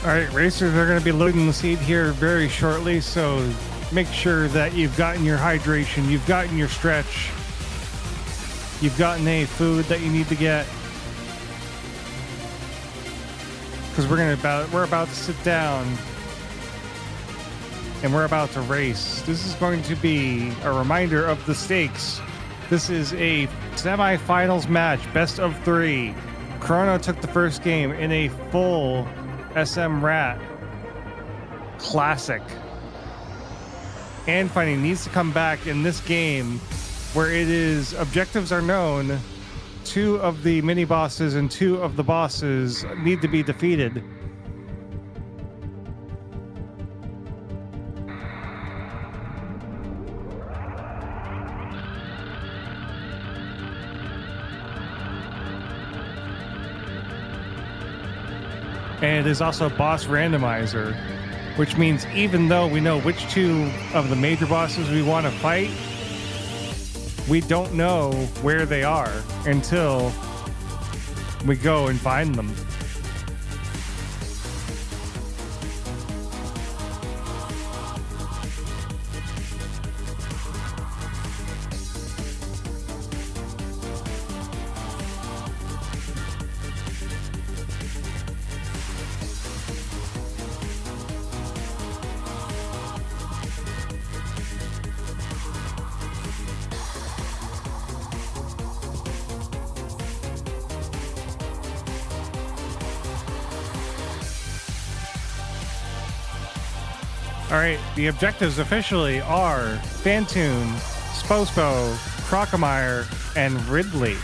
All right, racers are going to be loading the seed here very shortly, so make sure that you've gotten your hydration, you've gotten your stretch, you've gotten any food that you need to get, because we're about to sit down and we're about to race. This is going to be a reminder of the stakes. This is a semifinals match, best of 3. Chrono took the first game in a full SMRAT classic. Anfunny needs to come back in this game where it is objectives are known. 2 of the mini bosses and 2 of the bosses need to be defeated. And it is also boss randomizer, which means even though we know which 2 of the major bosses we want to fight, we don't know where they are until we go and find them. All right, the objectives officially are Fantoon, Spospo, Crocomire, and Ridley.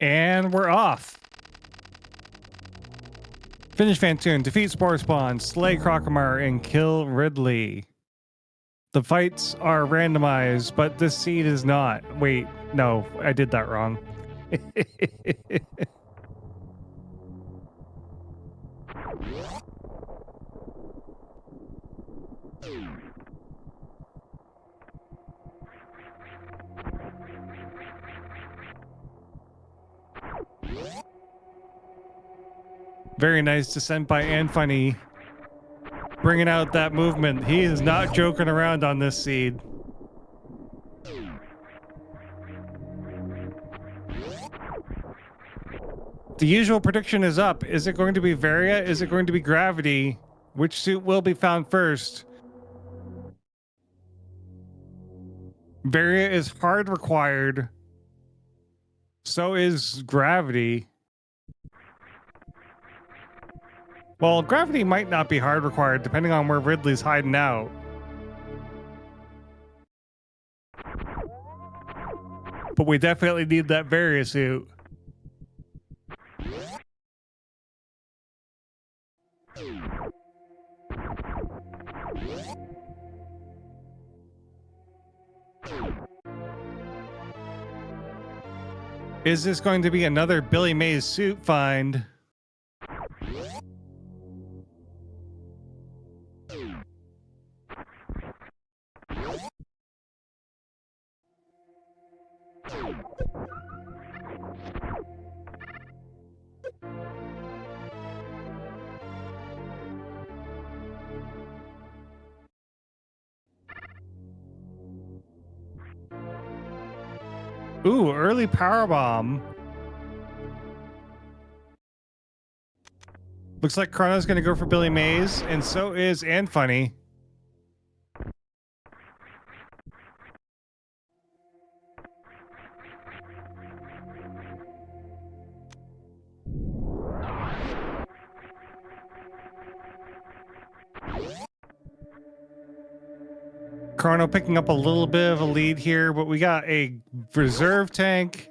And we're off. Finish Fantoon, defeat Spore Spawn, slay Crocomire, and kill Ridley. The fights are randomized, but this seed is not. Wait, no, I did that wrong. Very nice descent by Anfunny. Bringing out that movement. He is not joking around on this seed. The usual prediction is up. Is it going to be Varia? Is it going to be Gravity? Which suit will be found first? Varia is hard required. So is Gravity. Well, Gravity might not be hard required depending on where Ridley's hiding out. But we definitely need that Varia suit. Is this going to be another Billy Mays suit find? Ooh, early power bomb. Looks like Chrono's going to go for Billy Mays, and so is Anfunny. Chrono picking up a little bit of a lead here, but we got a reserve tank.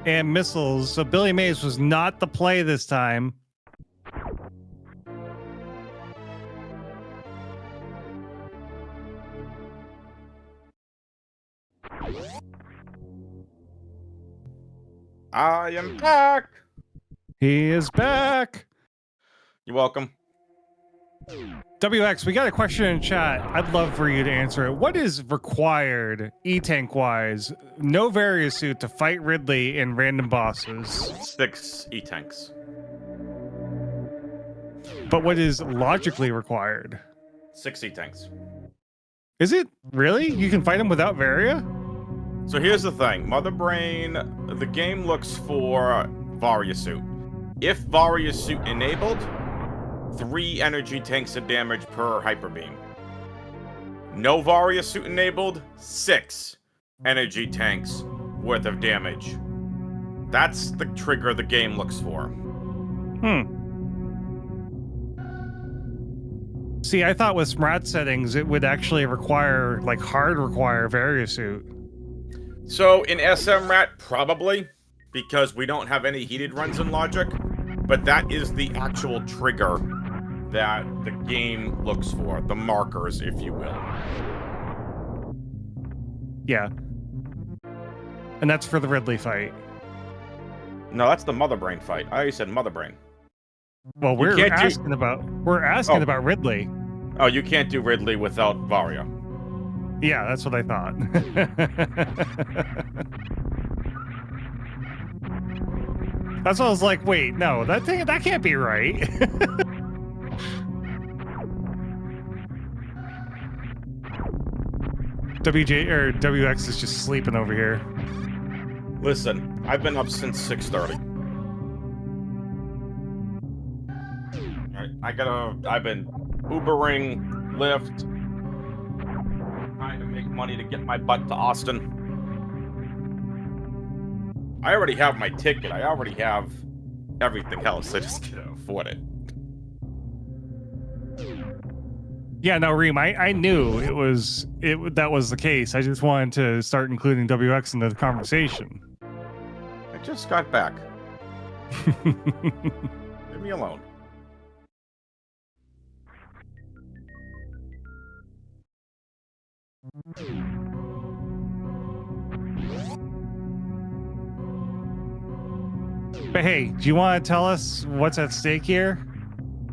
And missiles. So Billy Mays was not the play this time. I am back. He is back. You're welcome. WX, we got a question in chat. I'd love for you to answer it. What is required E-Tank wise, no Variosuit to fight Ridley in random bosses? 6 E-Tanks. But what is logically required? 6 E-Tanks. Is it really? You can fight him without Varia? So here's the thing. Mother Brain, the game looks for Variosuit. If Variosuit enabled, 3 energy tanks of damage per Hyper Beam. No Variosuit enabled, 6 energy tanks worth of damage. That's the trigger the game looks for. See, I thought with SMRAT settings, it would actually require, like, hard require Variosuit. So in SMRAT, probably, because we don't have any heated runs in Logic, but that is the actual trigger that the game looks for, the markers, if you will. Yeah. And that's for the Ridley fight. No, that's the Mother Brain fight. I already said Mother Brain. Well, we're asking about Ridley. Oh, you can't do Ridley without Varia. Yeah, that's what I thought. That's why I was like, wait, no, that can't be right. WX is just sleeping over here. Listen, I've been up since 6:30. I've been Ubering, Lyft, trying to make money to get my butt to Austin. I already have my ticket. I already have everything else. I just can't afford it. Yeah, no, Reem, I knew that was the case. I just wanted to start including WX into the conversation. I just got back. Leave me alone. But hey, do you want to tell us what's at stake here?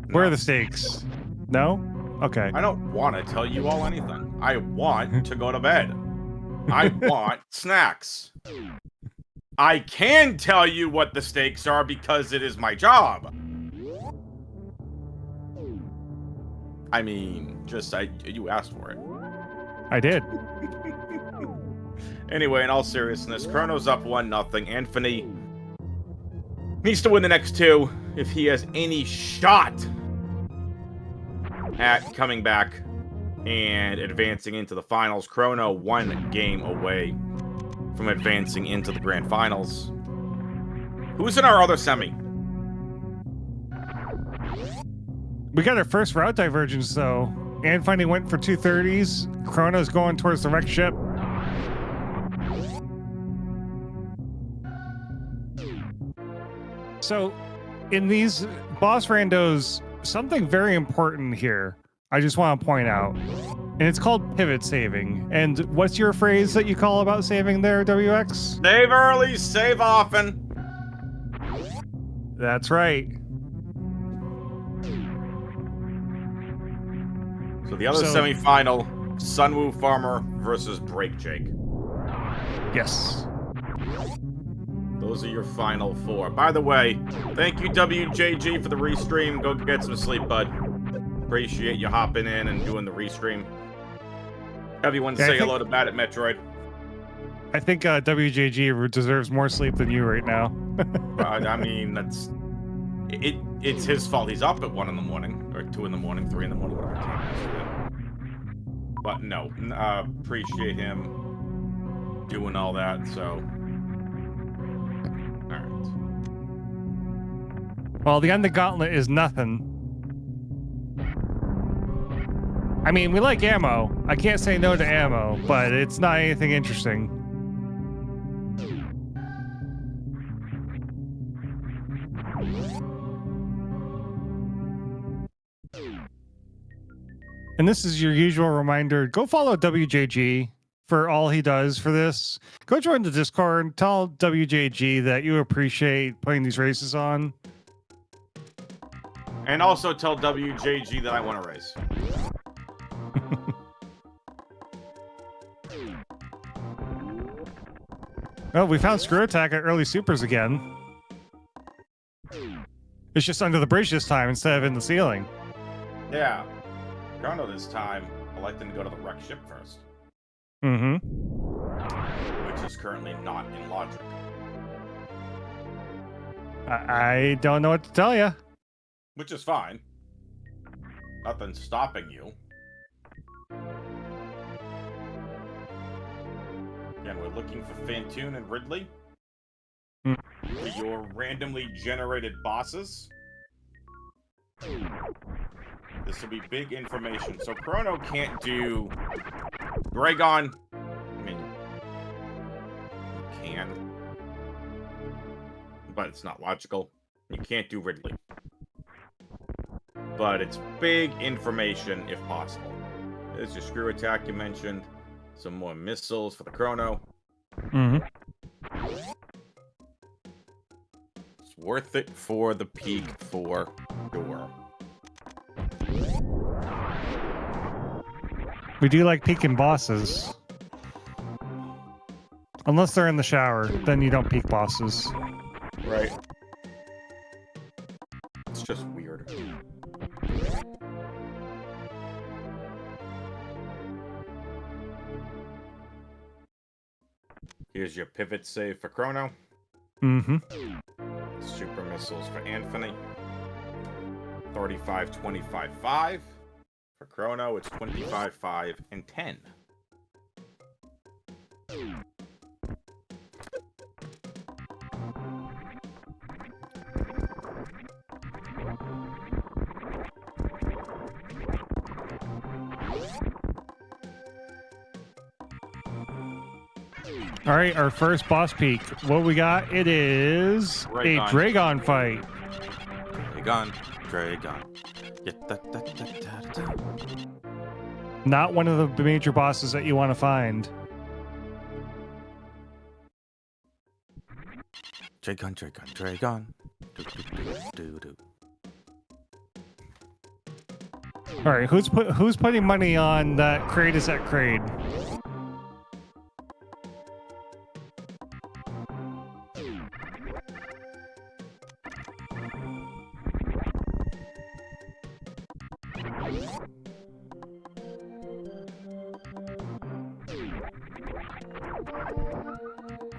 No. Where are the stakes? No? Okay. I don't want to tell you all anything. I want to go to bed. I want snacks. I can tell you what the stakes are because it is my job. I mean, you asked for it. I did. Anyway, in all seriousness, Chrono's up 1-0. Anthony needs to win the next 2 if he has any shot at coming back and advancing into the finals. Chrono 1 game away from advancing into the grand finals. Who's in our other semi? We got our first route divergence, though. Anfunny went for 230s. Chrono's going towards the wreck ship. So, in these boss randos, something very important here I just want to point out. And it's called pivot saving. And what's your phrase that you call about saving there, WX? Save early, save often. That's right. So the other semifinal, Sunwoo Farmer versus Break Jake. Yes. Those are your final 4. By the way, thank you WJG for the restream. Go get some sleep, bud. Appreciate you hopping in and doing the restream. Everyone Yeah, say hello to Bad at Metroid. I think WJG deserves more sleep than you right now. I mean, it's his fault. He's up at 1 in the morning, or 2 in the morning, 3 in the morning, whatever time it is for him. But no, appreciate him doing all that. So, all right. Well, the end of Gauntlet is nothing. I mean, we like ammo. I can't say no to ammo, but it's not anything interesting. And this is your usual reminder. Go follow WJG for all he does for this. Go join the Discord. Tell WJG that you appreciate putting these races on. And also tell WJG that I want to race. Oh, we found Screw Attack at early supers again. It's just under the bridge this time instead of in the ceiling. Yeah. Chrono this time electing to go to the wreck ship first. Mm-hmm. Which is currently not in logic. I don't know what to tell you. Which is fine. Nothing's stopping you. Again, we're looking for Fantoon and Ridley. For your randomly generated bosses. This will be big information. So Chrono can't do Dragon. I mean, you can. But it's not logical. You can't do Ridley. But it's big information if possible. There's your Screw Attack you mentioned. Some more missiles for the Chrono. Mm-hmm. It's worth it for the peak for sure. We do like peeking bosses. Unless they're in the shower, then you don't peek bosses. Right. It's just weird. Here's your pivot save for Chrono. Mm-hmm. Super missiles for Anfunny. 35, 25, 5. For Chrono, it's 25, 5, and 10. All right, our first boss peak. What we got? It is a Dragon fight. Dragon. Not one of the major bosses that you want to find. Dragon. All right, who's putting money on that Kraid is at Kraid?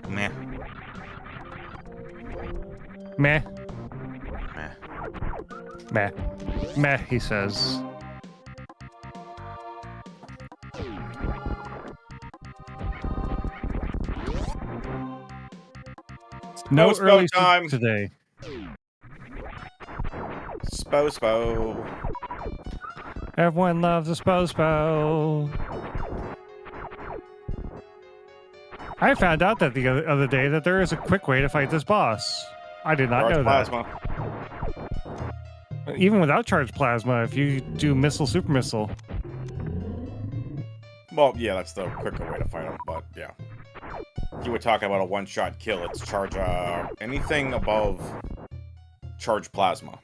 Meh. Meh. Meh. Meh. Meh, he says. No early time today. Spo. Everyone loves a Spo. I found out that the other day that there is a quick way to fight this boss. I did not know plasma. that. Even without charged plasma, if you do missile, super missile. Well, yeah, that's the quicker way to fight him, but yeah. If you were talking about a one-shot kill, it's charge anything above charged plasma.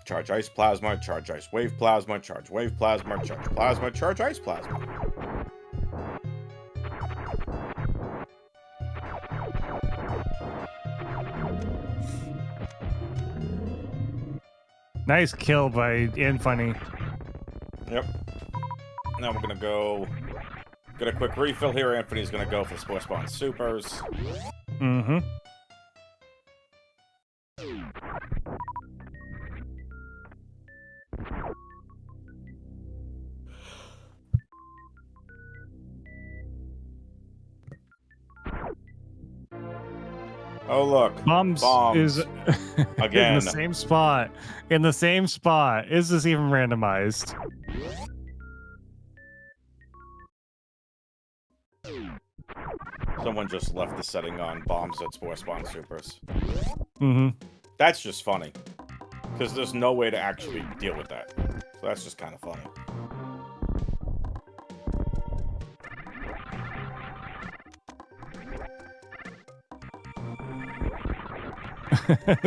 Charge ice plasma, charge ice wave plasma, charge wave plasma, charge plasma, charge ice plasma. Nice kill by Anfunny. Yep. Now we're gonna go get a quick refill here. Anthony's gonna go for Sports Spawn Supers. Mm-hmm. Oh look, Bombs is again. in the same spot. In the same spot. Is this even randomized? Someone just left the setting on bombs at Sports Spawn Supers. Mm-hmm. That's just funny. Because there's no way to actually deal with that. So that's just kind of funny.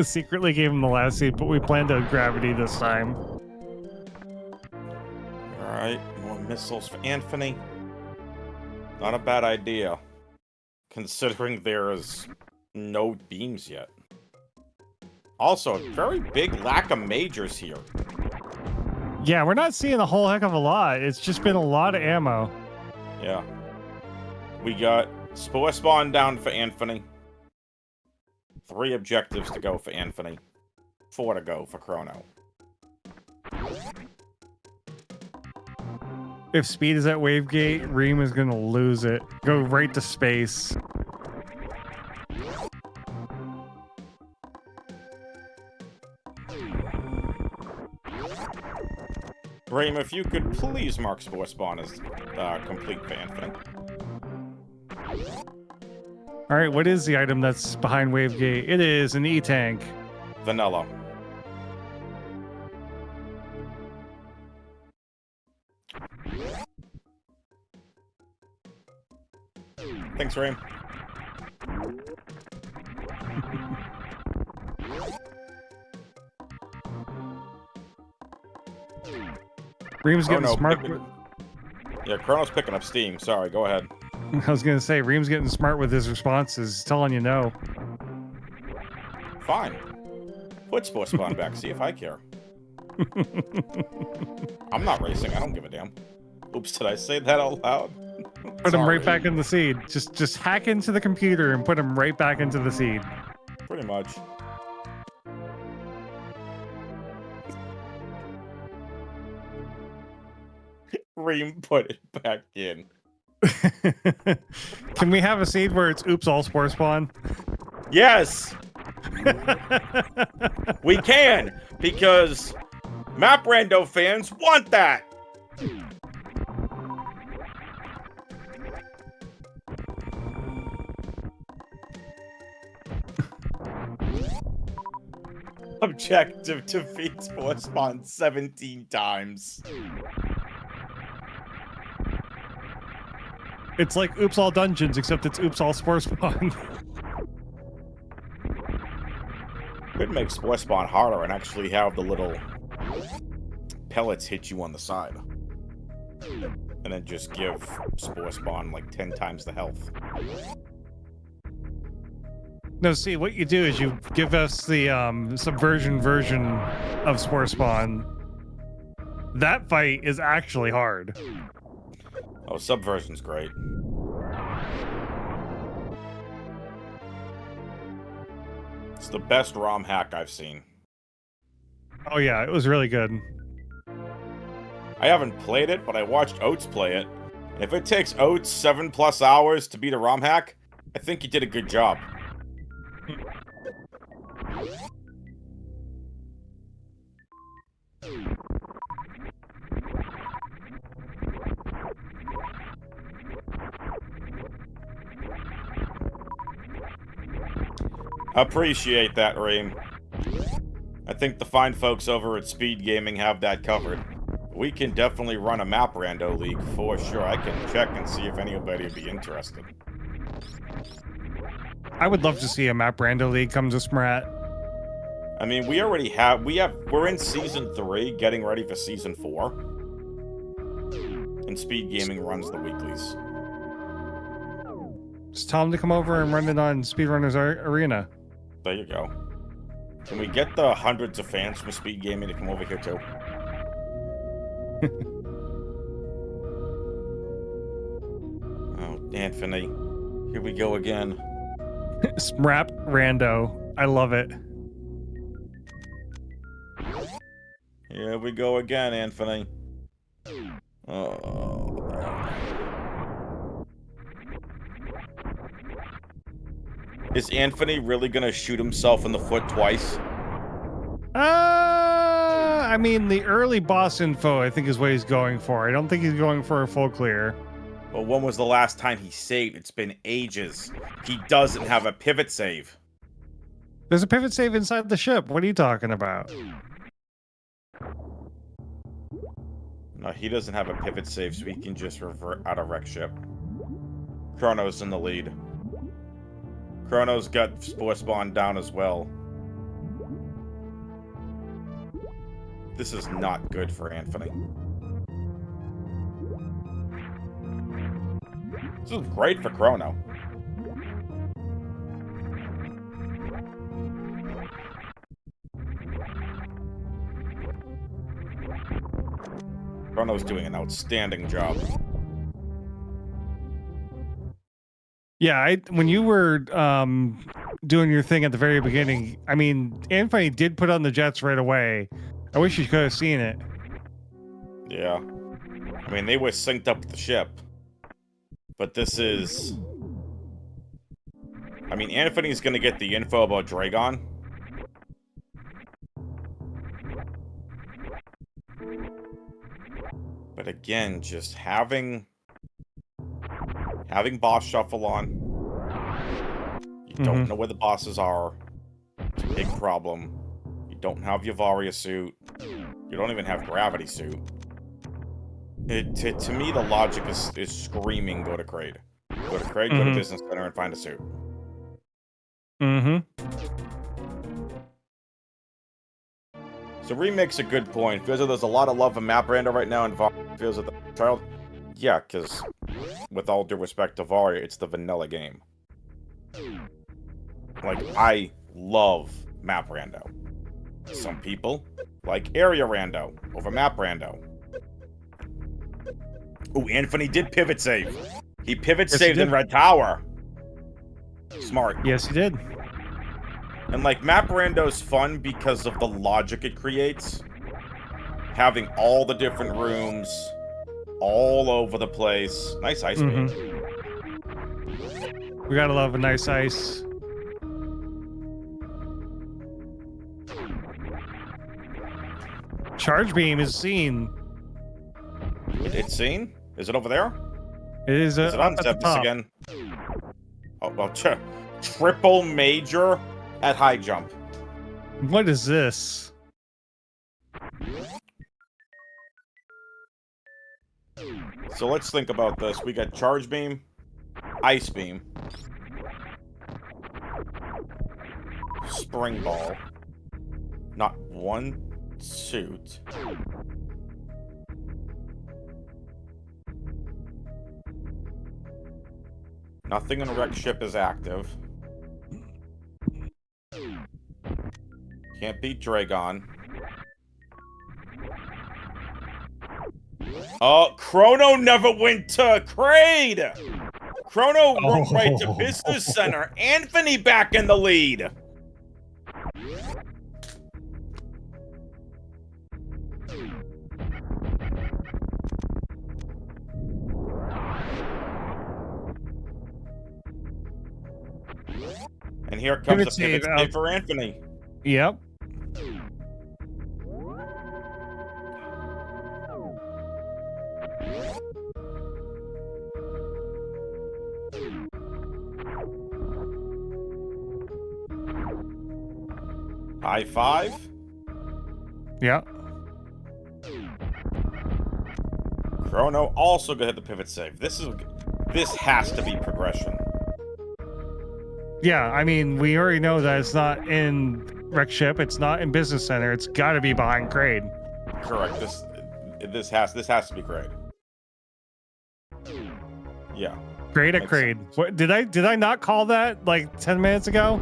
Secretly gave him the last seed, but we planned to gravity this time. Alright, more missiles for Anthony. Not a bad idea. Considering there's no beams yet. Also, a very big lack of majors here. Yeah, we're not seeing a whole heck of a lot. It's just been a lot of ammo. Yeah. We got Spore Spawn down for Anthony. 3 objectives to go for Anthony. 4 to go for Chrono. If speed is at Wavegate, Reem is gonna lose it. Go right to space. Reem, if you could please mark Spore Spawn as complete for Anthony. Alright, what is the item that's behind Wavegate? It is an E-Tank. Vanilla. Thanks, Reem. Reem's getting smart. Yeah, Chrono's picking up steam. Sorry, go ahead. I was gonna say, Reem's getting smart with his responses, telling you no. Fine. Put Spore Spawn back, see if I care. I'm not racing, I don't give a damn. Oops, did I say that out loud? Put him right back in the seed. Just hack into the computer and put him right back into the seed. Pretty much. Reem put it back in. Can we have a seed where it's oops all Spore Spawn? Yes! We can! Because Map Rando fans want that! Objective defeat Spore Spawn 17 times. It's like oops all dungeons, except it's oops all Spore Spawn. Could make Spore Spawn harder and actually have the little pellets hit you on the side. And then just give Spore Spawn like 10 times the health. No, see, what you do is you give us the subversion version of Spore Spawn. That fight is actually hard. Oh, Subversion's great. It's the best ROM hack I've seen. Oh yeah, it was really good. I haven't played it, but I watched Oates play it. And if it takes Oates 7+ hours to beat a ROM hack, I think he did a good job. Appreciate that, Reem. I think the fine folks over at Speed Gaming have that covered. We can definitely run a Map Rando League for sure. I can check and see if anybody would be interested. I would love to see a Map Rando League come to SMRAT. I mean, we already have, we're in Season 3, getting ready for Season 4. And Speed Gaming runs the weeklies. Just tell them to come over and run it on Speedrunners Arena. There you go. Can we get the hundreds of fans from Speed Gaming to come over here too? Oh, Anfunny. Here we go again. SMRAT rando. I love it. Here we go again, Anfunny. Oh. Is Anfunny really gonna shoot himself in the foot twice? I mean, the early boss info, I think, is what he's going for. I don't think he's going for a full clear. But when was the last time he saved? It's been ages. He doesn't have a pivot save. There's a pivot save inside the ship. What are you talking about? No, he doesn't have a pivot save, so he can just revert out of wreck ship. Chrono's in the lead. Chrono's got Spore Spawn down as well. This is not good for Anfunny. This is great for Chrono. Chrono's doing an outstanding job. Yeah, when you were doing your thing at the very beginning, I mean, Anfunny did put on the jets right away. I wish you could have seen it. Yeah. I mean, they were synced up with the ship. But this is... I mean, Anfunny's gonna get the info about Dragon. But again, just having boss shuffle on. You don't know where the bosses are. It's a big problem. You don't have your Varia suit. You don't even have gravity suit. To me, the logic is screaming go to Kraid. Go to Kraid, go to Business Center, and find a suit. So Reem makes a good point. Feels like there's a lot of love for Map Rando right now, and Varia feels like the child. Yeah, because with all due respect to Varia, it's the vanilla game. Like, I love Map Rando. Some people like Area Rando over Map Rando. Ooh, Anfunny did pivot save. He pivot saved in Red Tower. Smart. Yes, he did. And like, Map Rando's fun because of the logic it creates. Having all the different rooms all over the place. Nice ice beam. We gotta love a nice ice. Charge beam is seen. It's seen? Is it over there? It is, it on at the top. Again? Oh, well, triple major at high jump. What is this? So let's think about this. We got charge beam, ice beam, spring ball, not one suit. Nothing in wreck ship is active. Can't beat Dragon. Oh, Chrono never went to Kraid! Chrono went right to Business Center. Anfunny back in the lead. And here comes the pivot save for Anfunny. Yep. High five. Yeah. Chrono also gonna hit the pivot save. This has to be progression. Yeah, I mean, we already know that it's not in Wreck Ship, it's not in Business Center, it's gotta be behind Kraid. Correct. This has to be Kraid. Yeah. Kraid at Kraid. What did I not call that like 10 minutes ago?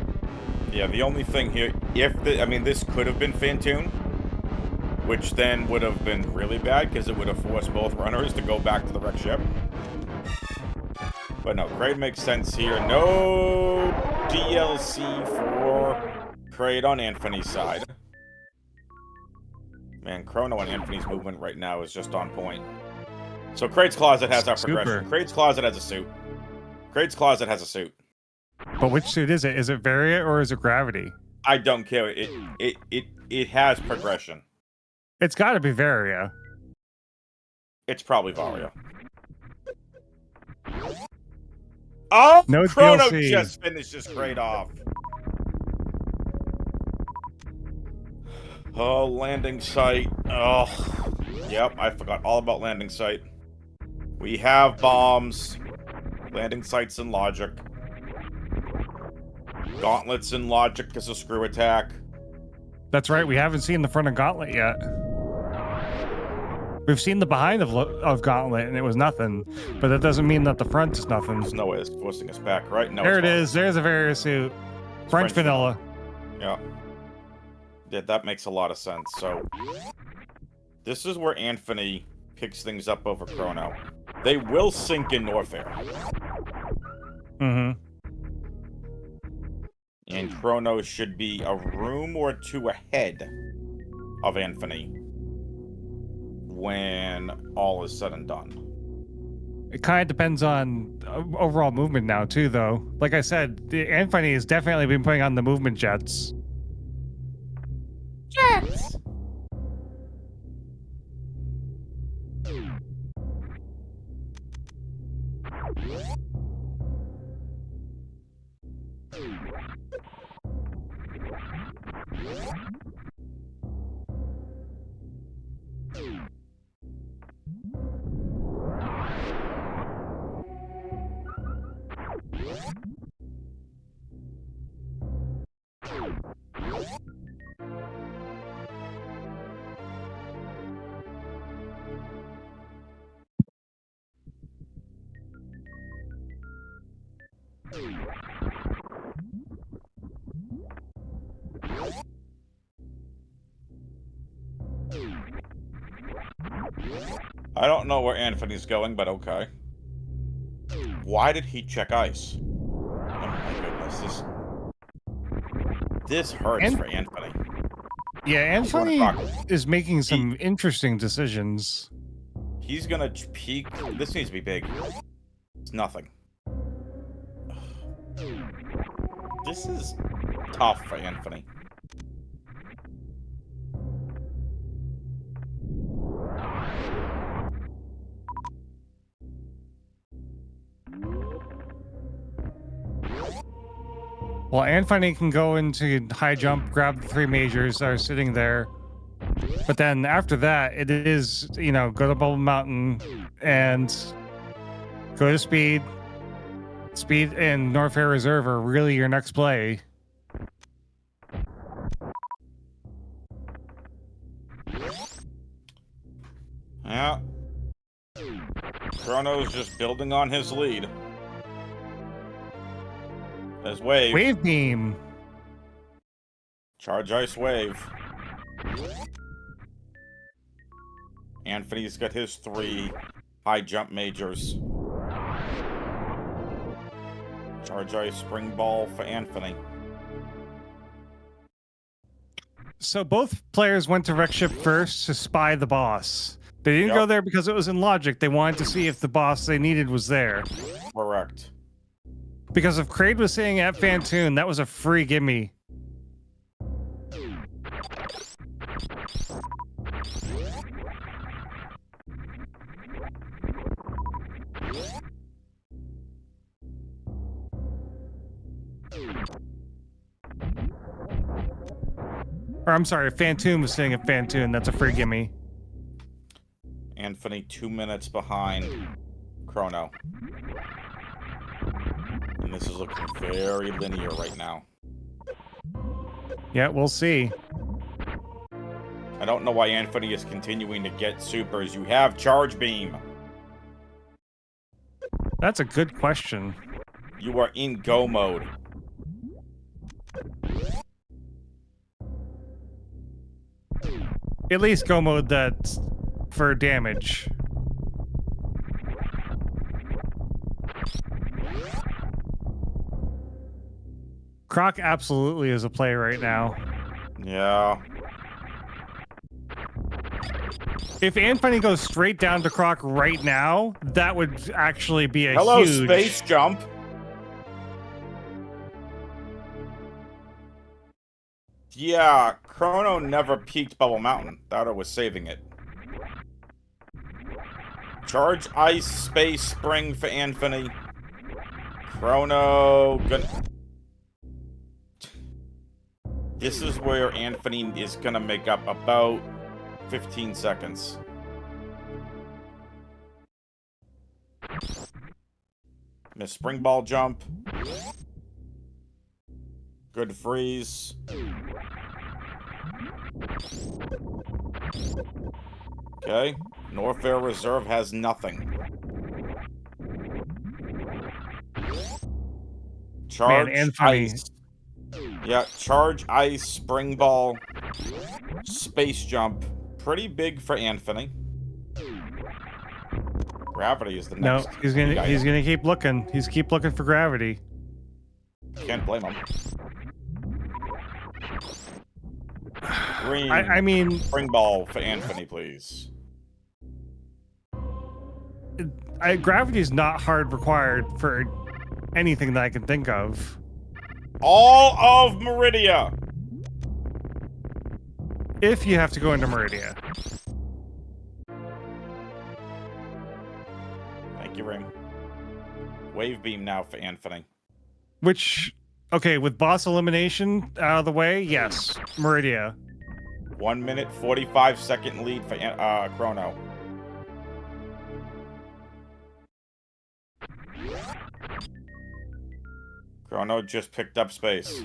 Yeah, the only thing here I mean, this could have been Fantoon, which then would have been really bad because it would have forced both runners to go back to the wreck ship. But no, Kraid makes sense here. No DLC for Kraid on Anfunny's side. Man, Chrono and Anfunny's movement right now is just on point. So Kraid's Closet has our progression. Kraid's Closet has a suit. Kraid's Closet has a suit. But which suit is it? Is it Varia or is it Gravity? I don't care. It has progression. It's got to be Varia. It's probably Varia. Oh, no Chrono DLC. just finished this Kraid off. Oh, landing site. Oh, yep, I forgot all about landing site. We have bombs. Landing sites and logic. Gauntlets and logic as a screw attack. That's right, we haven't seen the front of Gauntlet yet. We've seen the behind of Gauntlet, and it was nothing. But that doesn't mean that the front is nothing. There's no way it's forcing us back, right? No, there it is. There's a Varia suit. French vanilla. Yeah. Yeah, that makes a lot of sense. So, this is where Anfunny picks things up over Chrono. They will sink in Norfair. Mm-hmm. And Chrono should be a room or two ahead of Anfunny when all is said and done. It kind of depends on overall movement now, too, though. Like I said, the Anfunny has definitely been putting on the movement jets. Jets! I don't know where Anfunny's going, but okay. Why did he check ice? Oh my goodness, this hurts for Anfunny. Yeah, Anfunny is making some interesting decisions. He's gonna peek. This needs to be big. It's nothing. This is tough for Anfunny. Well, Anfunny can go into high jump, grab the 3 majors that are sitting there. But then after that, it is, you know, go to Bubble Mountain and go to Speed. Speed and Norfair Reserve are really your next play. Yeah. Chrono's just building on his lead. There's Wave. Wave Beam. Charge Ice Wave. Anfunny's got his 3 high jump majors. Charge Ice Spring Ball for Anfunny. So both players went to Wreck Ship first to spy the boss. They didn't go there because it was in logic. They wanted to see if the boss they needed was there. Correct. Because if Kraid was sitting at Fantoon, that was a free gimme. Or I'm sorry, if Fantoon was sitting at Fantoon, that's a free gimme. Anfunny 2 minutes behind Chrono. And this is looking very linear right now. Yeah, we'll see. I don't know why Anfunny is continuing to get supers. You have Charge Beam. That's a good question. You are in go mode. At least go mode that for damage. Croc absolutely is a play right now. Yeah. If Anfunny goes straight down to Croc right now, that would actually be a Hello, huge... space jump. Yeah, Chrono never peaked Bubble Mountain. Thought it was saving it. Charge Ice Space Spring for Anthony. Chrono gonna... This is where Anthony is gonna make up about 15 seconds. Miss Spring Ball jump. Good freeze. Okay. Norfair Reserve has nothing. Charge Anfunny. Ice. Yeah, Charge Ice, Spring Ball, Space Jump. Pretty big for Anthony. Gravity is the No, next. he's gonna keep looking. He's keep looking for gravity. Can't blame him. Green. I mean, Spring Ball for Anthony, please. gravity is not hard required for anything that I can think of. All of Meridia. If you have to go into Meridia. Thank you, Ring. Wave Beam now for Anthony. Which, okay, with boss elimination out of the way, yes, Meridia. 1 minute, 45-second lead for Chrono. Chrono just picked up space.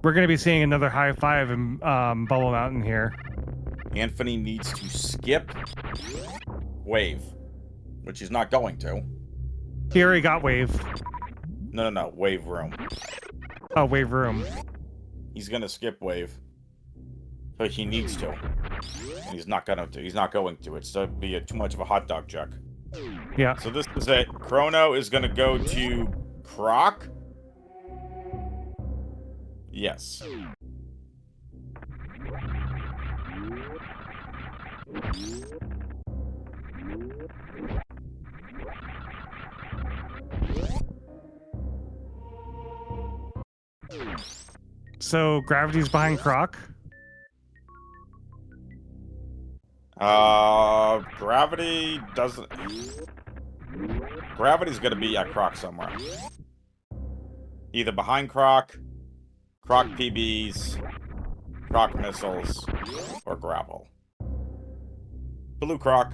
We're going to be seeing another high five in Bubble Mountain here. Anthony needs to skip Wave, which he's not going to. He already got Wave. No. Wave Room. Oh, Wave Room. He's gonna skip Wave. But he needs to. And he's not gonna to. He's not going to. It's to be too much of a hot dog chuck. Yeah. So this is it. Chrono is gonna go to Croc. Yes. So gravity's behind Croc. Gravity doesn't... Gravity's gonna be at Croc somewhere. Either behind Croc, Croc PBs, Croc missiles, or Grapple. Blue Croc.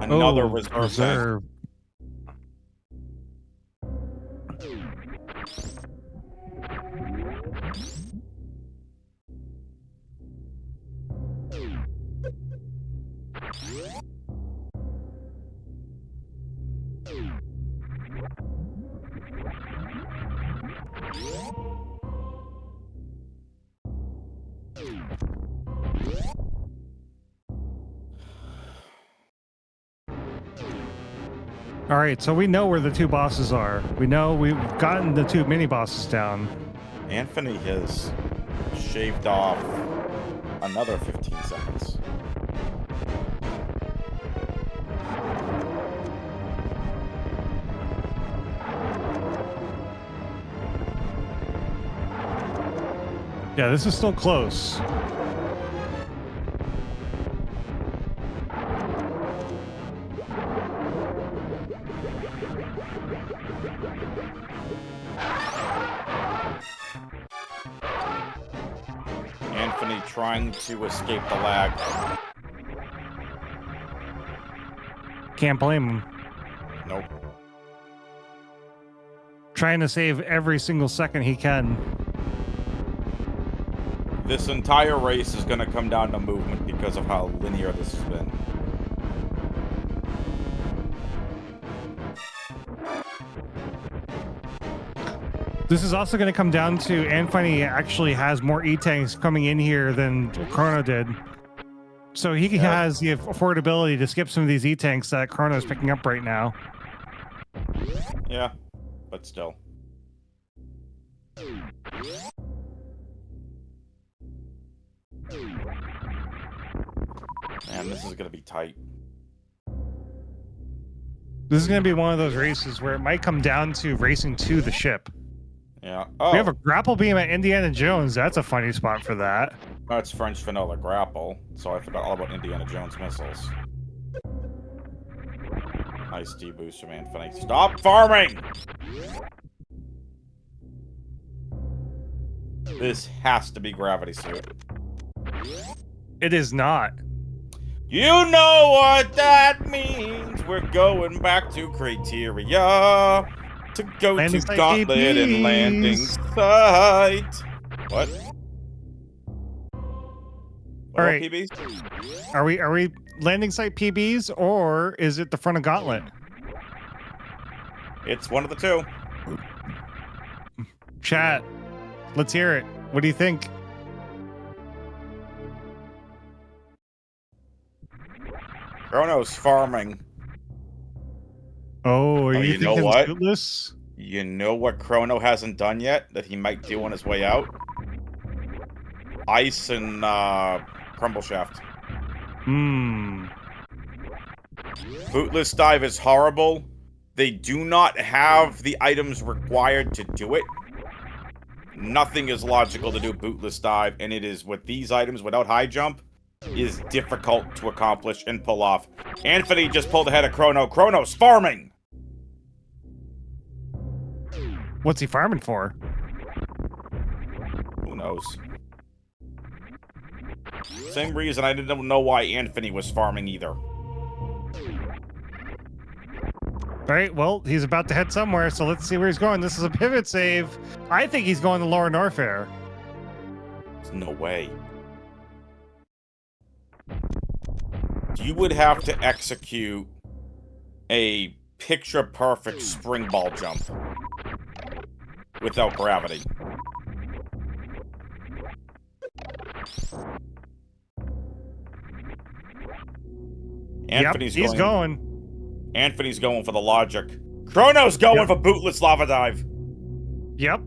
Another reserve. All right, so we know where the two bosses are. We know we've gotten the two mini bosses down. Anthony has shaved off another 15 seconds. Yeah, this is still close. Anthony trying to escape the lag. Can't blame him. Nope. Trying to save every single second he can. This entire race is going to come down to movement because of how linear this has been. This is also going to come down to Anfunny actually has more E-tanks coming in here than Chrono did. So he has the affordability to skip some of these E-tanks that Chrono is picking up right now. Yeah, but still. Man, this is going to be tight. This is going to be one of those races where it might come down to racing to the ship. Yeah. We have a grapple beam at Indiana Jones. That's a funny spot for that. That's French vanilla grapple, so I forgot all about Indiana Jones missiles. Nice D-boost from Anfunny. Stop farming! This has to be Gravity Suit. It is not. You know what that means. We're going back to Criteria to go Landing to site Gauntlet and PBs. Landing Site. What? All right. PBs? Are we landing site PBs or is it the front of Gauntlet? It's one of the two. Chat. Let's hear it. What do you think? Chrono's farming. Oh, are you you know thinking what? Suitless? You know what Chrono hasn't done yet that he might do on his way out? Ice and Crumble Shaft. Bootless Dive is horrible. They do not have the items required to do it. Nothing is logical to do Bootless Dive, and it is with these items without high jump is difficult to accomplish and pull off. Anfunny just pulled ahead of Chrono. Chrono's farming! What's he farming for? Who knows? Same reason I didn't know why Anfunny was farming either. All right, well, he's about to head somewhere, so let's see where he's going. This is a pivot save. I think he's going to Lower Norfair. There's no way. You would have to execute a picture-perfect spring ball jump without gravity. Anthony's he's going. Anthony's going for the logic. Chrono's going for Bootless Lava Dive. Yep.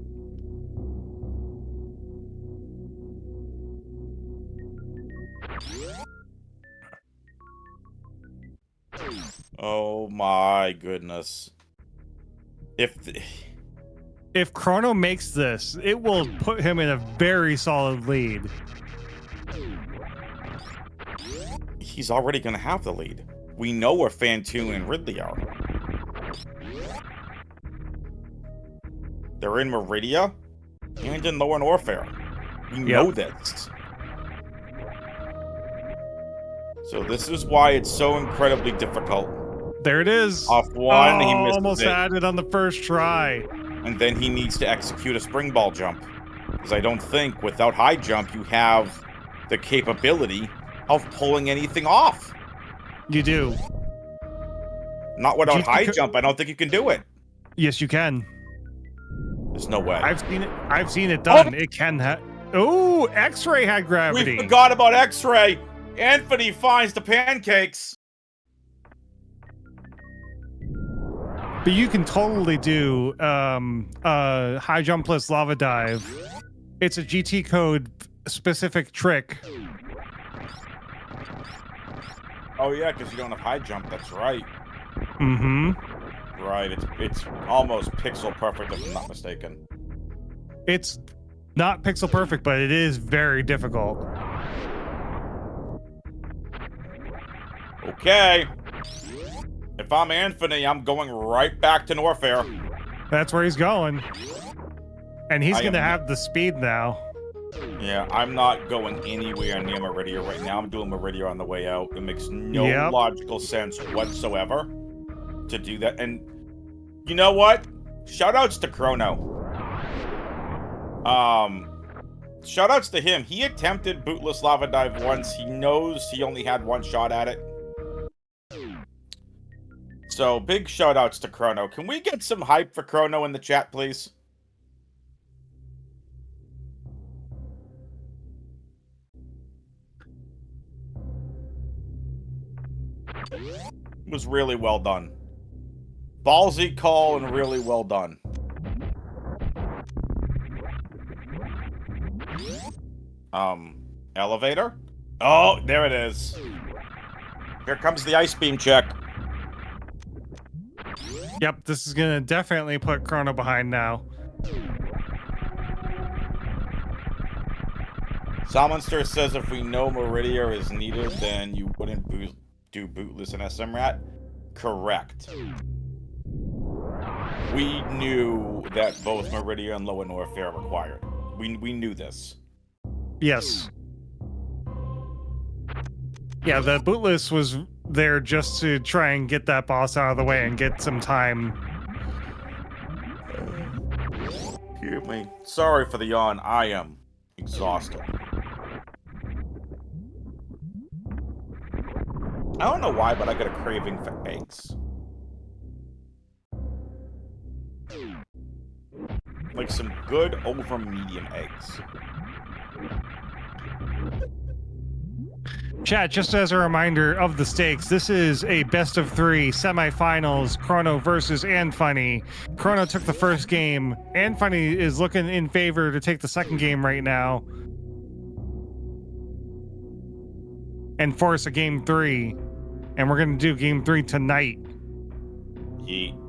Oh my goodness. If Chrono makes this, it will put him in a very solid lead. He's already going to have the lead. We know where Fantoon and Ridley are. They're in Meridia and in Lower Norfair. We know this. So this is why it's so incredibly difficult. There it is. Off one, he misses almost it. had it on the first try. And then he needs to execute a spring ball jump. Because I don't think without high jump you have the capability of pulling anything off. You do. Not without high jump. I don't think you can do it. Yes, you can. There's no way. I've seen it done. It can have. Oh, X-ray had gravity. We forgot about X-ray. Anthony finds the pancakes. But you can totally do high jump plus lava dive. It's a GT code specific trick. Oh yeah, because you don't have high jump. That's right. Mm-hmm. Right. It's almost pixel perfect, if I'm not mistaken. It's not pixel perfect, but it is very difficult. Okay. If I'm Anthony, I'm going right back to Norfair. That's where he's going. And he's going to have the speed now. Yeah, I'm not going anywhere near Meridia right now. I'm doing Meridia on the way out. It makes no logical sense whatsoever to do that. And you know what? Shoutouts to Chrono. Shoutouts to him. He attempted Bootless Lava Dive once. He knows he only had one shot at it. So, big shoutouts to Chrono. Can we get some hype for Chrono in the chat, please? It was really well done. Ballsy call and really well done. Elevator? Oh, there it is. Here comes the ice beam check. Yep, this is gonna definitely put Chrono behind now. Salmonster says if we know Meridia is needed, then you wouldn't do bootless in SMRAT. Correct. We knew that both Meridia and Lower Norfair are required. We knew this. Yes. Yeah, the bootless was there just to try and get that boss out of the way and get some time. Excuse me. Sorry for the yawn. I am exhausted. I don't know why, but I got a craving for eggs. Like some good over medium eggs. Chat, just as a reminder of the stakes, this is a best of 3 semifinals, Chrono versus Anfunny. Chrono took the first game. Anfunny is looking in favor to take the second game right now and force a game 3. And we're going to do game 3 tonight. Yeet.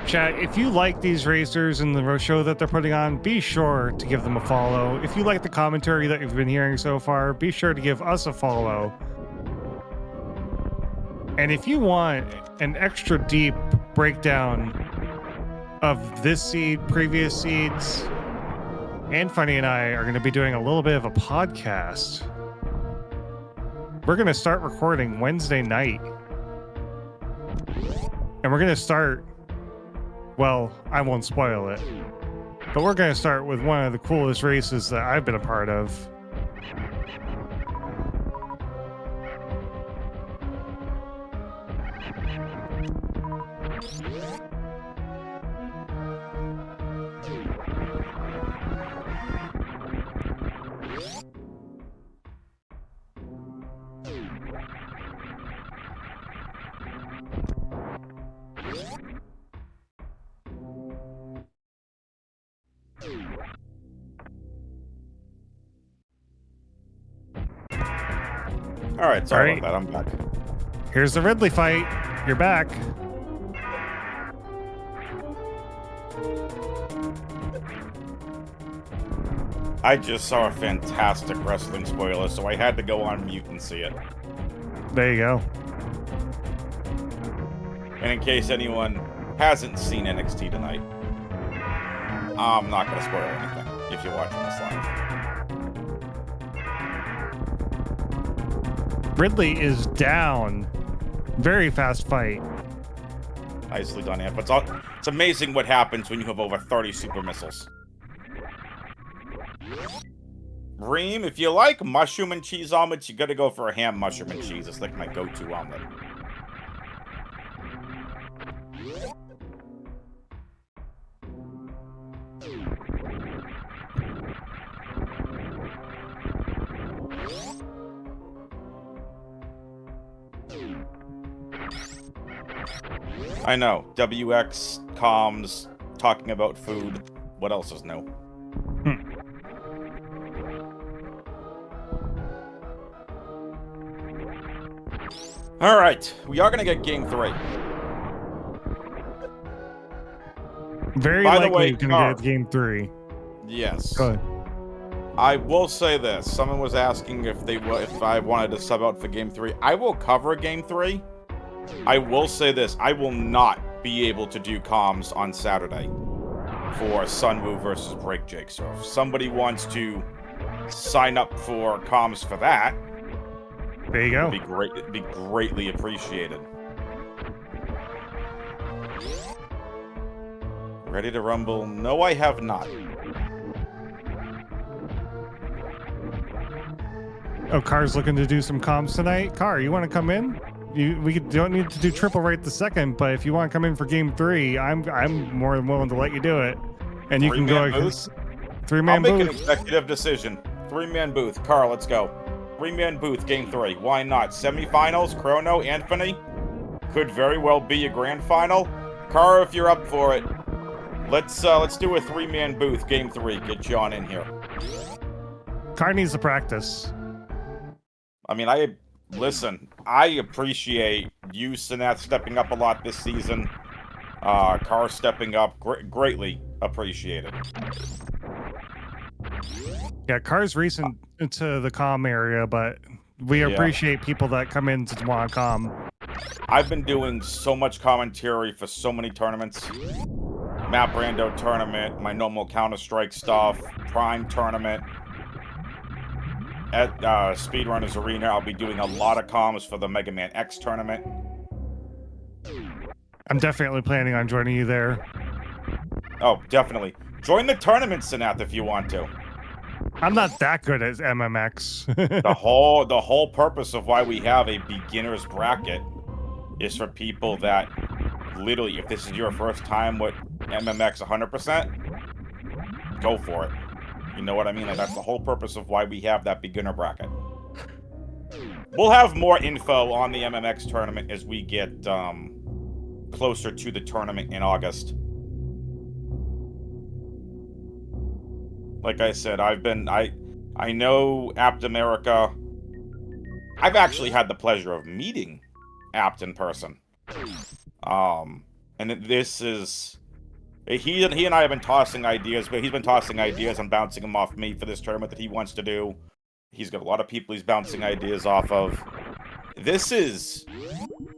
Chat, if you like these racers and the show that they're putting on, be sure to give them a follow. If you like the commentary that you've been hearing so far, be sure to give us a follow. And if you want an extra deep breakdown of this seed, previous seeds, Anfunny and I are going to be doing a little bit of a podcast. We're going to start recording Wednesday night. And we're going to start, well, I won't spoil it, but we're going to start with one of the coolest races that I've been a part of. All right, sorry about that. I'm back. Here's the Ridley fight. You're back. I just saw a fantastic wrestling spoiler, so I had to go on mute and see it. There you go. And in case anyone hasn't seen NXT tonight, I'm not going to spoil anything if you're watching this live. Ridley is down. Very fast fight. Nicely done, Amp. It's amazing what happens when you have over 30 super missiles. Reem, if you like mushroom and cheese omelets, you gotta go for a ham, mushroom, and cheese. It's like my go-to omelet. I know. WX, comms, talking about food. What else is new? Hmm. Alright, we are gonna get game 3. Very By the likely way, you're gonna Car. get game 3. Yes. Go ahead. I will say this. Someone was asking if I wanted to sub out for game 3. I will cover game 3. I will say this. I will not be able to do comms on Saturday for Sunwoo versus Break Jake. So if somebody wants to sign up for comms for that, There you go. it'd be greatly appreciated. Ready to rumble? No, I have not. Oh, Car's looking to do some comms tonight. Car, you want to come in? Don't need to do triple right the second, but if you want to come in for game 3, I'm more than willing to let you do it. And you can go Three-man booth? against I'll 3-man make an booth. executive decision. 3-man booth. Carl, let's go. 3-man booth, game 3. Why not? Semifinals, Chrono, Anfunny. Could very well be a grand final. Carl, if you're up for it, let's do a 3-man booth, game 3. Get John in here. Car needs to practice. I mean, listen, I appreciate you, Sanath, stepping up a lot this season. Car stepping up, greatly appreciated. Yeah, Car's recent into the comm area, but we appreciate people that come in to want to comm. I've been doing so much commentary for so many tournaments. Map Rando tournament, my normal Counter-Strike stuff, Prime tournament. At Speedrunners Arena, I'll be doing a lot of comms for the Mega Man X tournament. I'm definitely planning on joining you there. Oh, definitely. Join the tournament, Sanath, if you want to. I'm not that good at MMX. The whole purpose of why we have a beginner's bracket is for people that literally, if this is your first time with MMX 100%, go for it. You know what I mean? Like, that's the whole purpose of why we have that beginner bracket. We'll have more info on the MMX tournament as we get closer to the tournament in August. Like I said, I know Apt America. I've actually had the pleasure of meeting Apt in person. And this is... He and I have been tossing ideas, but he's been tossing ideas and bouncing them off me for this tournament that he wants to do. He's got a lot of people he's bouncing ideas off of. This is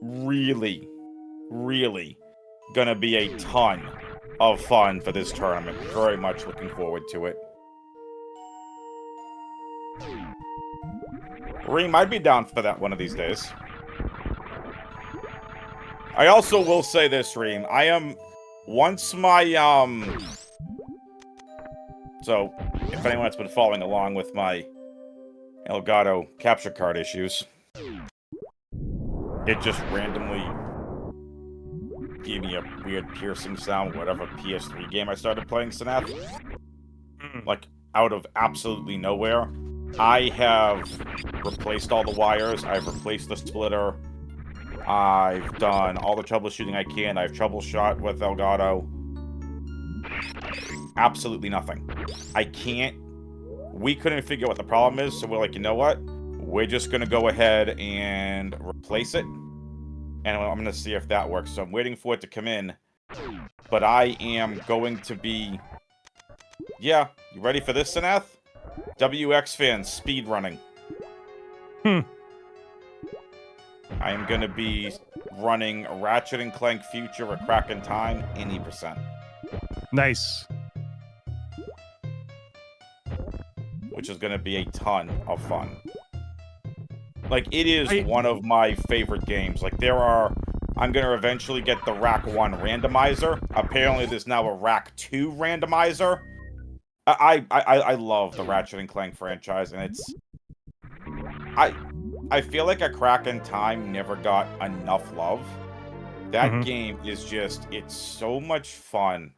really, really gonna be a ton of fun for this tournament. Very much looking forward to it. Reem, I'd be down for that one of these days. I also will say this, Reem. Once my, So, if anyone's been following along with my Elgato capture card issues, it just randomly gave me a weird piercing sound, whatever PS3 game I started playing, Sanath. Like, out of absolutely nowhere. I have replaced all the wires, I've replaced the splitter, I've done all the troubleshooting I can, I've troubleshot with Elgato. Absolutely nothing. We couldn't figure out what the problem is, so we're like, you know what? We're just gonna go ahead and replace it. And I'm gonna see if that works. So I'm waiting for it to come in. But I am going to be... Yeah, you ready for this, Sanath? WX fans, speed running. I am gonna be running Ratchet & Clank Future, A Crack in Time, any %. Nice. Which is gonna be a ton of fun. Like, it is one of my favorite games. Like, I'm gonna eventually get the Rack 1 randomizer. Apparently, there's now a Rack 2 randomizer. I love the Ratchet & Clank franchise, and it's... I feel like A Crack in Time never got enough love. That game is just... It's so much fun.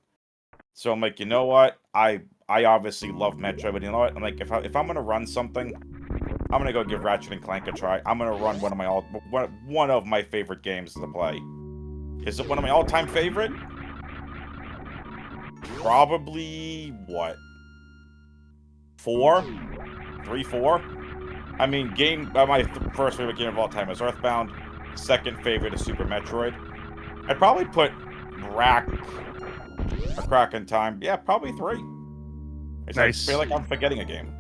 So I'm like, you know what? I obviously love Metro, but you know what? I'm like, if I'm gonna run something, I'm gonna go give Ratchet & Clank a try. I'm gonna run one of my favorite games to play. Is it one of my all-time favorite? Probably, what? 4? 3, 4? I mean, my first favorite game of all time is Earthbound. Second favorite is Super Metroid. I'd probably put Rack, A Crack in Time. Yeah, probably 3. Nice. I feel like I'm forgetting a game.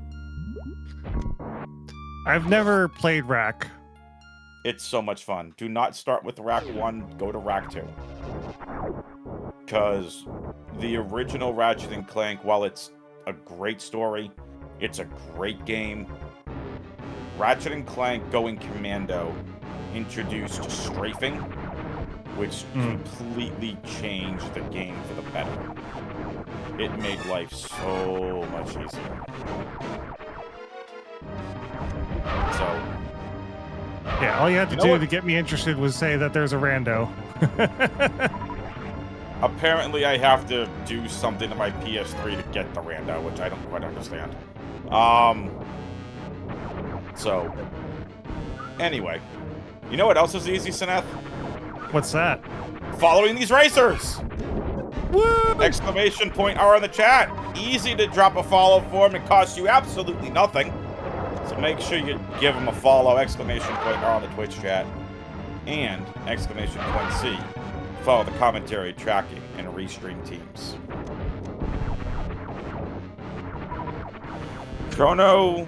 I've never played Rack. It's so much fun. Do not start with Rack 1, go to Rack 2. Because the original Ratchet and Clank, while it's a great story, it's a great game. Ratchet and Clank Going Commando introduced strafing, which completely changed the game for the better. It made life so much easier. So, yeah, all you had to do to get me interested was say that there's a rando. Apparently, I have to do something to my PS3 to get the rando, which I don't quite understand. So, anyway. You know what else is easy, Sineth? What's that? Following these racers! Woo! Exclamation point R in the chat. Easy to drop a follow for them. It costs you absolutely nothing. So make sure you give them a follow. Exclamation point R on the Twitch chat. And exclamation point C. Follow the commentary, tracking, and restream teams. Chrono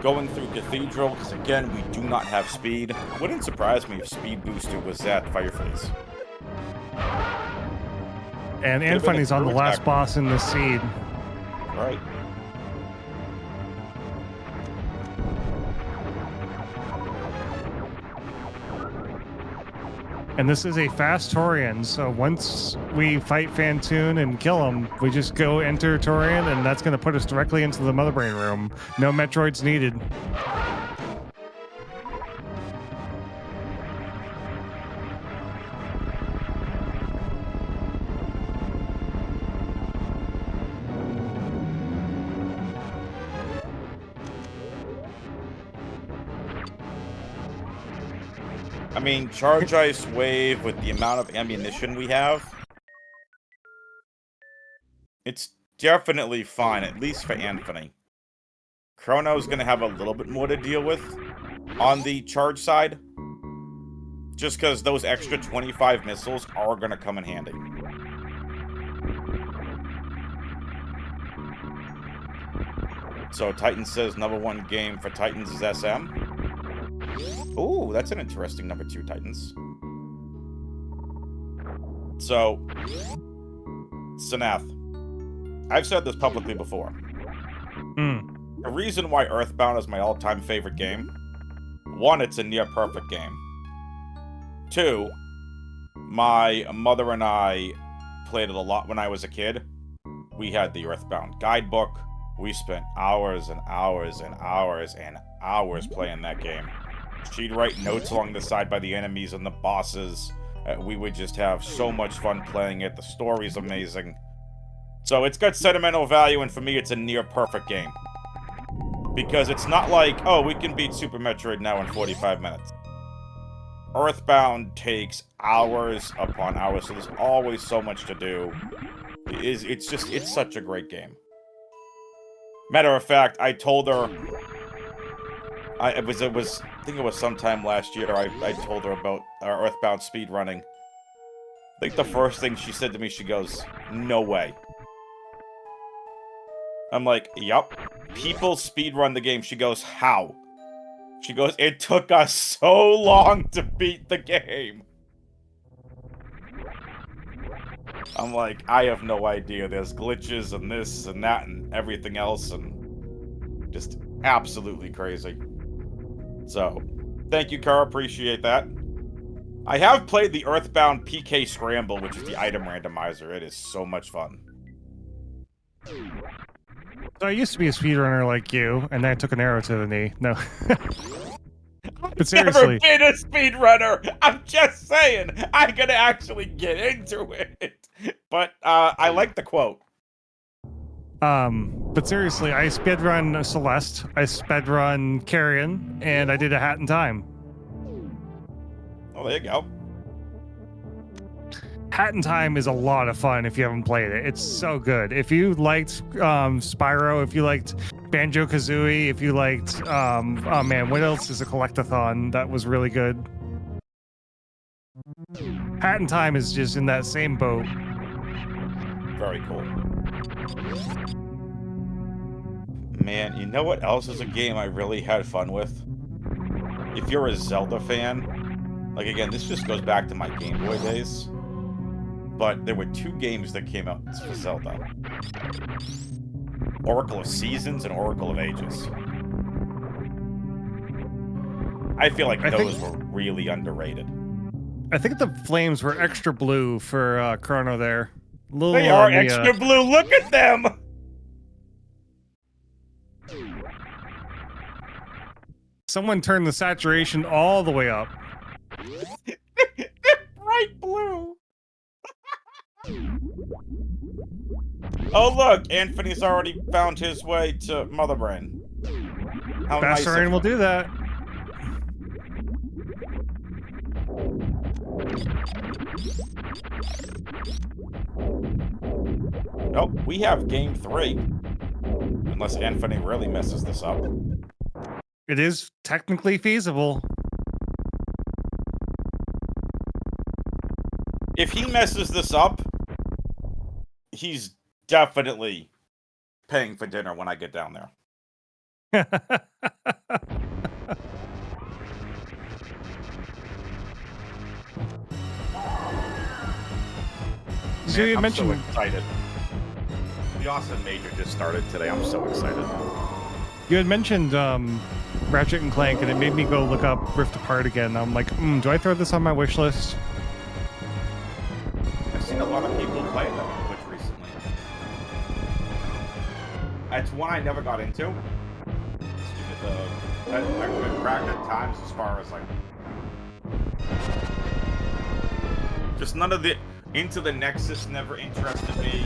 going through Cathedral, because again, we do not have speed. Wouldn't surprise me if Speed Booster was at Fireface. And Anfunny's on the last boss in the seed. Right. And this is a fast Torian, so once we fight Fantoon and kill him, we just go enter Torian, and that's going to put us directly into the Mother Brain room. No Metroids needed. I mean, Charge Ice Wave with the amount of ammunition we have, it's definitely fine, at least for Anfunny. Chrono's gonna have a little bit more to deal with on the charge side, just because those extra 25 missiles are gonna come in handy. So Titan says #1 game for Titans is SM. Ooh, that's an interesting #2 Titans. So, Sanath, I've said this publicly before. The reason why Earthbound is my all-time favorite game, 1, it's a near-perfect game. 2, my mother and I played it a lot when I was a kid. We had the Earthbound guidebook. We spent hours and hours and hours and hours playing that game. She'd write notes along the side by the enemies and the bosses. We would just have so much fun playing it. The story's amazing. So it's got sentimental value, and for me, it's a near-perfect game. Because it's not like, oh, we can beat Super Metroid now in 45 minutes. Earthbound takes hours upon hours, so there's always so much to do. It's such a great game. Matter of fact, I told her... I think it was sometime last year, I told her about our Earthbound speedrunning. I think the first thing she said to me, she goes, "No way." I'm like, yup. People speedrun the game. She goes, "How?" She goes, "It took us so long to beat the game." I'm like, I have no idea. There's glitches and this and that and everything else, and just absolutely crazy. So, thank you, Car. Appreciate that. I have played the Earthbound PK Scramble, which is the item randomizer. It is so much fun. So I used to be a speedrunner like you, and then I took an arrow to the knee. No. But seriously. I've never been a speedrunner! I'm just saying! I'm gonna actually get into it! But, I like the quote. But seriously, I speedrun Celeste, I speedrun Carrion, and I did a Hat in Time. Oh, there you go. Hat in Time is a lot of fun if you haven't played it. It's so good. If you liked Spyro, if you liked Banjo Kazooie, if you liked oh man, what else is a collectathon that was really good? Hat in Time is just in that same boat. Very cool. Man, you know what else is a game I really had fun with? If you're a Zelda fan, like again, this just goes back to my Game Boy days, but there were 2 games that came out for Zelda. Oracle of Seasons and Oracle of Ages. I feel like those were really underrated. I think the flames were extra blue for Chrono there. They are extra blue, look at them! Someone turned the saturation all the way up. Bright blue! Oh look, Anfunny's already found his way to Mother Brain. How nice Faster Rain will do that. Oh, we have game 3. Unless Anfunny really messes this up. It is technically feasible. If he messes this up, he's definitely paying for dinner when I get down there. So you mentioned, I'm so excited. The Awesome Major just started today. I'm so excited. You had mentioned Ratchet and Clank, and it made me go look up Rift Apart again. I'm like, do I throw this on my wish list? I've seen a lot of people play that on Twitch recently. It's one I never got into. I've been cracked at times as far as like just none of the Into the Nexus never interested me.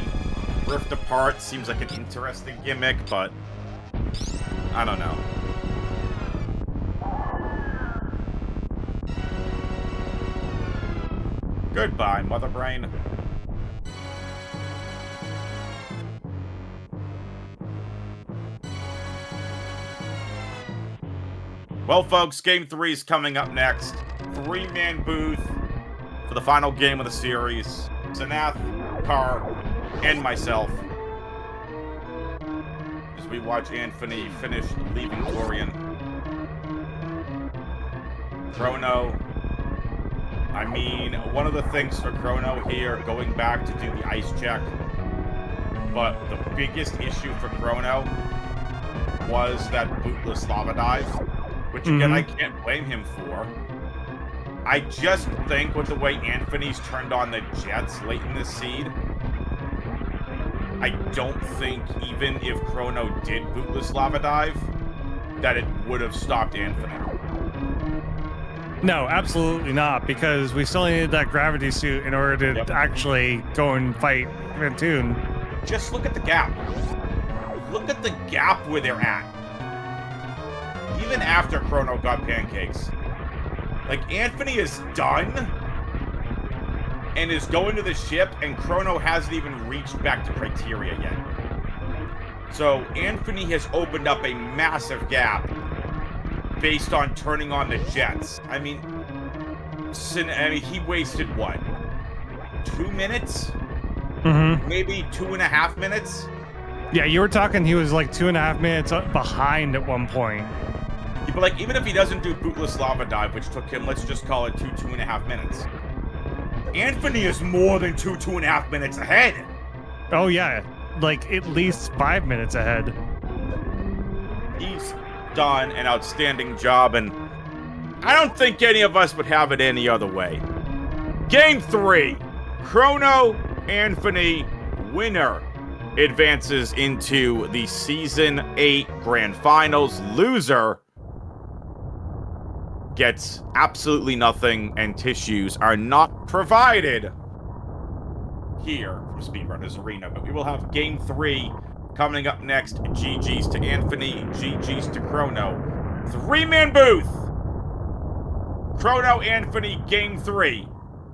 Rift Apart seems like an interesting gimmick, but I don't know. Goodbye, Mother Brain. Well, folks, Game 3 is coming up next. 3-man booth for the final game of the series. Sanath, Carr, and myself. As we watch Anfunny finish leaving Torian. Chrono. I mean, one of the things for Chrono here, going back to do the ice check, but the biggest issue for Chrono was that bootless lava dive, which again, I can't blame him for. I just think with the way Anfunny's turned on the jets late in this seed, I don't think even if Chrono did bootless lava dive, that it would have stopped Anfunny. No, absolutely not, because we still needed that gravity suit in order to actually go and fight Rantoon. Just look at the gap. Look at the gap where they're at. Even after Chrono got pancakes. Like, Anfunny is done and is going to the ship, and Chrono hasn't even reached back to Criteria yet. So, Anfunny has opened up a massive gap based on turning on the jets. I mean, he wasted, what, 2 minutes? Maybe 2.5 minutes? Yeah, you were talking he was like 2.5 minutes behind at one point. Yeah, but like, even if he doesn't do bootless lava dive, which took him, let's just call it 2.5 minutes. Anfunny is more than 2.5 minutes ahead. Oh yeah, like at least 5 minutes ahead. He's done an outstanding job, and I don't think any of us would have it any other way. Game 3, Chrono, Anfunny, winner advances into the Season 8 Grand Finals. Loser gets absolutely nothing, and tissues are not provided here from Speedrunners Arena. But we will have Game 3 coming up next. GG's to Anfunny, GG's to Chrono. 3-man booth! Chrono, Anfunny, Game 3,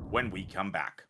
when we come back.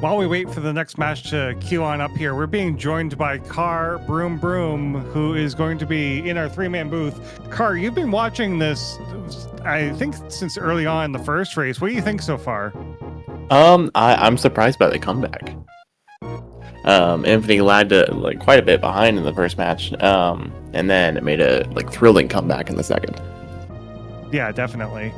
While we wait for the next match to queue on up here, we're being joined by Car Broom Broom, who is going to be in our 3-man booth. Car, you've been watching this, I think, since early on in the first race. What do you think so far? I'm surprised by the comeback. Anfunny lagged quite a bit behind in the first match, and then it made a thrilling comeback in the second. Yeah, definitely.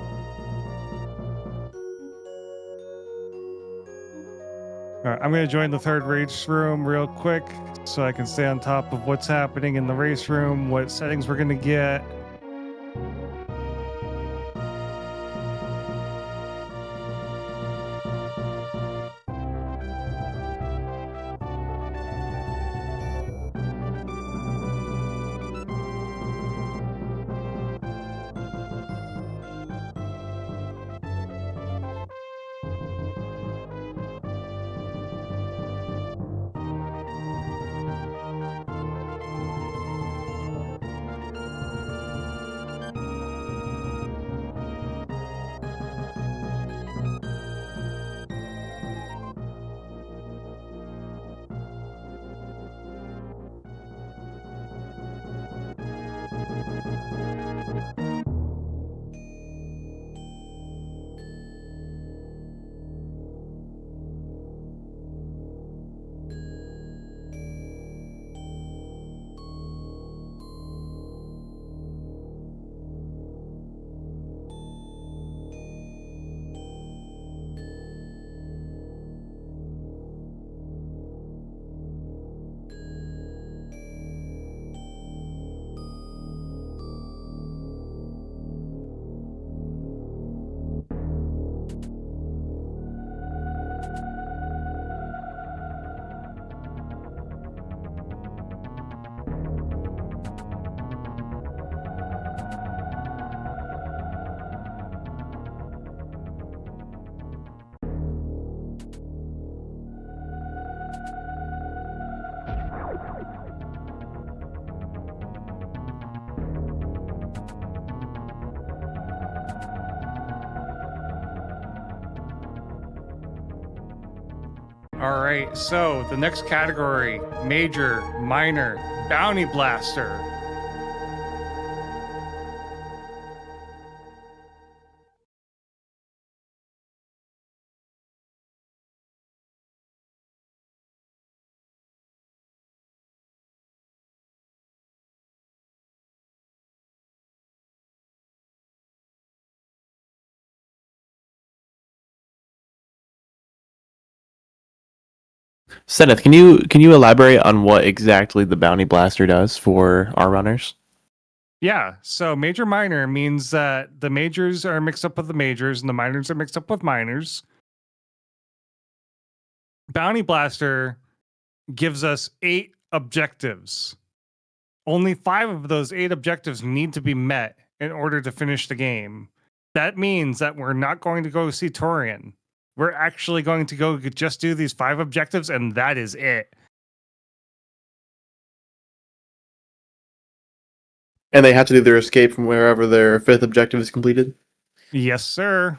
All right, I'm going to join the third race room real quick so I can stay on top of what's happening in the race room, what settings we're going to get. All right, so the next category, major, minor, bounty blaster. Senneth, can you elaborate on what exactly the Bounty Blaster does for our runners? Yeah, so major minor means that the majors are mixed up with the majors and the minors are mixed up with minors. Bounty blaster gives us 8 objectives. Only 5 of those 8 objectives need to be met in order to finish the game. That means that we're not going to go see Torian. We're actually going to go just do these 5 objectives, and that is it. And they have to do their escape from wherever their fifth objective is completed? Yes, sir.